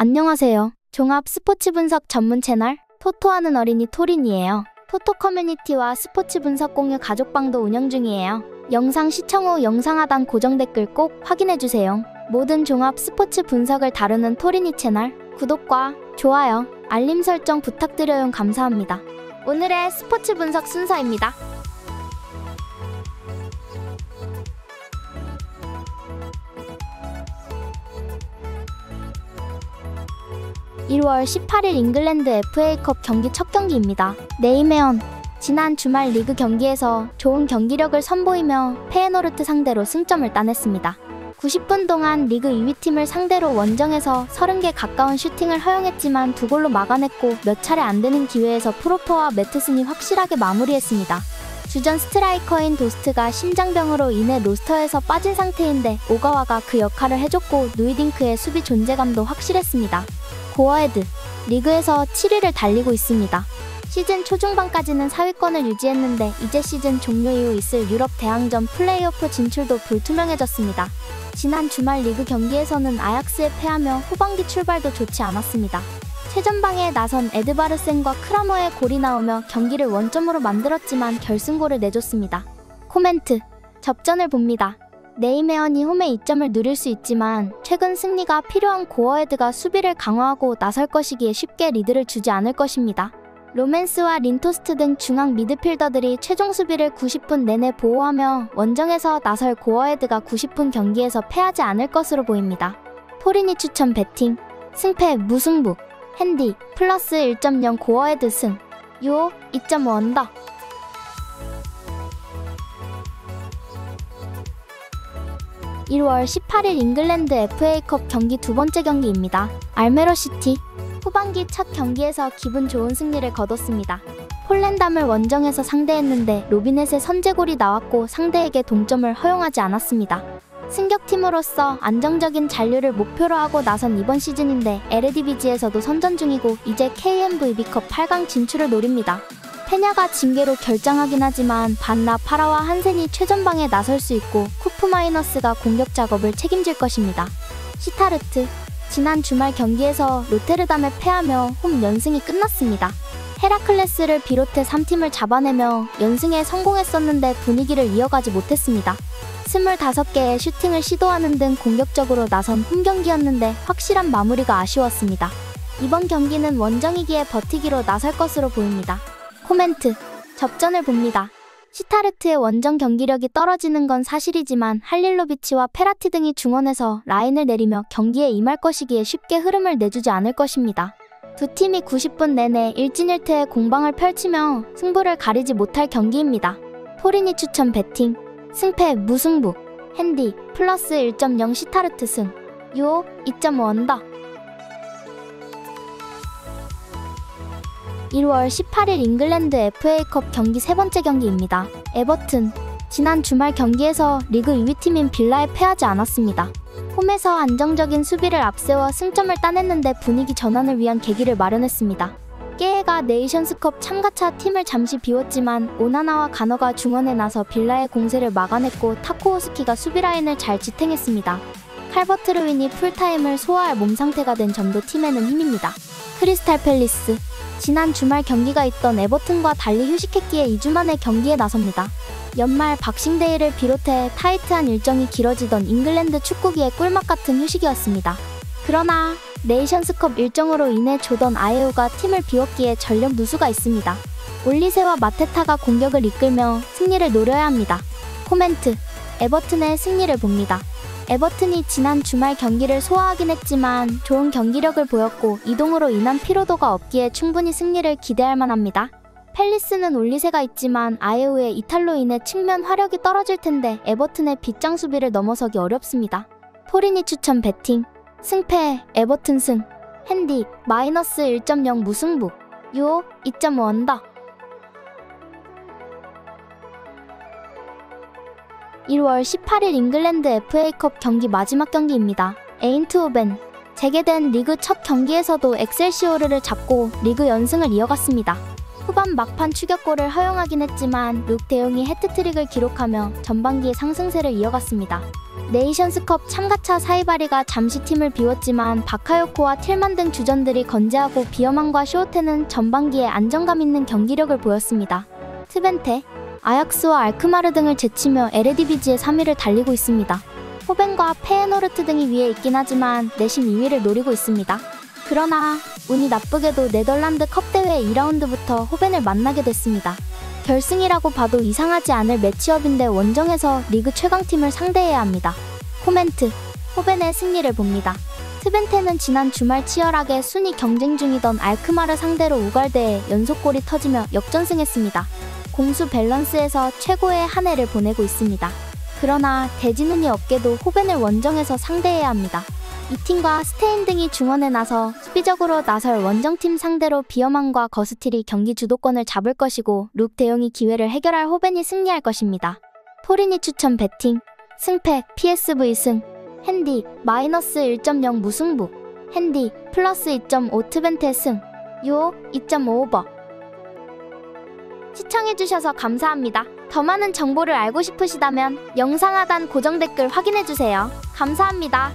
안녕하세요. 종합 스포츠 분석 전문 채널 토토하는 어린이 토린이에요. 토토 커뮤니티와 스포츠 분석 공유 가족방도 운영 중이에요. 영상 시청 후 영상 하단 고정 댓글 꼭 확인해주세요. 모든 종합 스포츠 분석을 다루는 토린이 채널 구독과 좋아요, 알림 설정 부탁드려요. 감사합니다. 오늘의 스포츠 분석 순서입니다. 1월 18일 잉글랜드 FA컵 경기 첫 경기입니다. 네이메언 지난 주말 리그 경기에서 좋은 경기력을 선보이며 페에노르트 상대로 승점을 따냈습니다. 90분 동안 리그 2위 팀을 상대로 원정에서 30개 가까운 슈팅을 허용했지만 2골로 막아냈고 몇 차례 안 되는 기회에서 프로퍼와 매트슨이 확실하게 마무리했습니다. 주전 스트라이커인 도스트가 심장병으로 인해 로스터에서 빠진 상태인데 오가와가 그 역할을 해줬고 누이딩크의 수비 존재감도 확실했습니다. 고어헤드 리그에서 7위를 달리고 있습니다. 시즌 초중반까지는 상위권을 유지했는데 이제 시즌 종료 이후 있을 유럽 대항전 플레이오프 진출도 불투명해졌습니다. 지난 주말 리그 경기에서는 아약스에 패하며 후반기 출발도 좋지 않았습니다. 최전방에 나선 에드바르센과 크라머의 골이 나오며 경기를 원점으로 만들었지만 결승골을 내줬습니다. 코멘트 접전을 봅니다. 네이메언이 홈에 이점을 누릴 수 있지만 최근 승리가 필요한 고어헤드가 수비를 강화하고 나설 것이기에 쉽게 리드를 주지 않을 것입니다. 로맨스와 린토스트 등 중앙 미드필더들이 최종 수비를 90분 내내 보호하며 원정에서 나설 고어헤드가 90분 경기에서 패하지 않을 것으로 보입니다. 토린이 추천 배팅 승패 무승부 핸디 플러스 1.0 고어헤드 승 요 2.5 언더. (1월 18일) 잉글랜드 FA컵 경기 두 번째 경기입니다. 알메로시티 후반기 첫 경기에서 기분 좋은 승리를 거뒀습니다. 폴랜담을 원정에서 상대했는데 로비넷의 선제골이 나왔고 상대에게 동점을 허용하지 않았습니다. 승격팀으로서 안정적인 잔류를 목표로 하고 나선 이번 시즌인데 에르디비지에서도 선전 중이고 이제 KNVB컵 8강 진출을 노립니다. 페냐가 징계로 결장하긴 하지만 반나 파라와 한센이 최전방에 나설 수 있고 쿠프 마이너스가 공격 작업을 책임질 것입니다. 시타르트 지난 주말 경기에서 로테르담에 패하며 홈 연승이 끝났습니다. 헤라클레스를 비롯해 3팀을 잡아내며 연승에 성공했었는데 분위기를 이어가지 못했습니다. 25개의 슈팅을 시도하는 등 공격적으로 나선 홈경기였는데 확실한 마무리가 아쉬웠습니다. 이번 경기는 원정이기에 버티기로 나설 것으로 보입니다. 코멘트 접전을 봅니다. 시타르트의 원정 경기력이 떨어지는 건 사실이지만 할릴로비치와 페라티 등이 중원에서 라인을 내리며 경기에 임할 것이기에 쉽게 흐름을 내주지 않을 것입니다. 두 팀이 90분 내내 일진일퇴의 공방을 펼치며 승부를 가리지 못할 경기입니다. 토린이 추천 배팅 승패 무승부 핸디 플러스 1.0 시타르트 승 요 2.5 언더. 1월 18일 잉글랜드 FA컵 경기 세 번째 경기입니다. 에버튼 지난 주말 경기에서 리그 2위 팀인 빌라에 패하지 않았습니다. 홈에서 안정적인 수비를 앞세워 승점을 따냈는데 분위기 전환을 위한 계기를 마련했습니다. 깨해가 네이션스컵 참가차 팀을 잠시 비웠지만 오나나와 가너가 중원에 나서 빌라의 공세를 막아냈고 타코우스키가 수비라인을 잘 지탱했습니다. 칼버트 르윈이 풀타임을 소화할 몸 상태가 된 점도 팀에는 힘입니다. 크리스탈 팰리스 지난 주말 경기가 있던 에버튼과 달리 휴식했기에 2주 만에 경기에 나섭니다. 연말 박싱데이를 비롯해 타이트한 일정이 길어지던 잉글랜드 축구기의 꿀맛 같은 휴식이었습니다. 그러나 네이션스컵 일정으로 인해 조던 아예우가 팀을 비웠기에 전력 누수가 있습니다. 올리세와 마테타가 공격을 이끌며 승리를 노려야 합니다. 코멘트 에버튼의 승리를 봅니다. 에버튼이 지난 주말 경기를 소화하긴 했지만 좋은 경기력을 보였고 이동으로 인한 피로도가 없기에 충분히 승리를 기대할 만합니다. 팰리스는 올리세가 있지만 아예우의 이탈로 인해 측면 화력이 떨어질 텐데 에버튼의 빗장 수비를 넘어서기 어렵습니다. 토린이 추천 배팅 승패 에버튼 승 핸디 마이너스 1.0 무승부 요 2.5 언더. 1월 18일 잉글랜드 FA컵 경기 마지막 경기입니다. 에인트호벤 재개된 리그 첫 경기에서도 엑셀시오르를 잡고 리그 연승을 이어갔습니다. 후반 막판 추격골을 허용하긴 했지만 룩 대용이 해트트릭을 기록하며 전반기의 상승세를 이어갔습니다. 네이션스컵 참가차 사이바리가 잠시 팀을 비웠지만 바카요코와 틸만 등 주전들이 건재하고 비어만과 쇼호테는 전반기에 안정감 있는 경기력을 보였습니다. 트벤테, 아약스와 알크마르 등을 제치며 에레디비지의 3위를 달리고 있습니다. 호벤과 페에노르트 등이 위에 있긴 하지만 내심 2위를 노리고 있습니다. 그러나 운이 나쁘게도 네덜란드 컵 대회 2라운드부터 호벤을 만나게 됐습니다. 결승이라고 봐도 이상하지 않을 매치업인데 원정에서 리그 최강팀을 상대해야 합니다. 코멘트, 호벤의 승리를 봅니다. 트벤테는 지난 주말 치열하게 순위 경쟁 중이던 알크마르 상대로 우갈대에 연속골이 터지며 역전승했습니다. 공수 밸런스에서 최고의 한 해를 보내고 있습니다. 그러나 대진운이 없게도 호벤을 원정에서 상대해야 합니다. 이 팀과 스테인 등이 중원에 나서 수비적으로 나설 원정팀 상대로 비어만과 거스틸이 경기 주도권을 잡을 것이고 룩 대용이 기회를 해결할 호벤이 승리할 것입니다. 토리니 추천 배팅 승패 PSV 승 핸디 마이너스 1.0 무승부 핸디 플러스 2.5 트벤테 승 유오 2.5 오버. 시청해주셔서 감사합니다. 더 많은 정보를 알고 싶으시다면 영상 하단 고정 댓글 확인해주세요. 감사합니다.